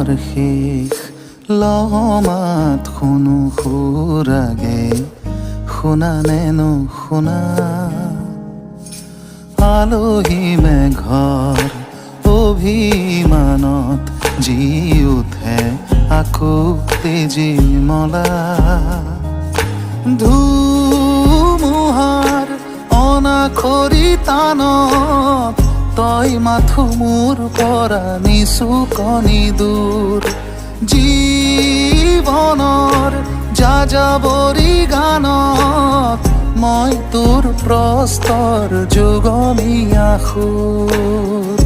পথৰ শেষ লমাত শুনো সুৰাগে শুনা নে নুশুনা আলহী মেঘৰ অভিমানত জি উঠে আকৌ তেজি মলা ধুমুহাৰ অনাখৰি তানত তই মাথো মোৰ পৰা নিচুকনি দূৰ জীৱনৰ যাযাবৰী গানত মই তোৰ প্ৰস্তৰ যুগমীয়া সুৰ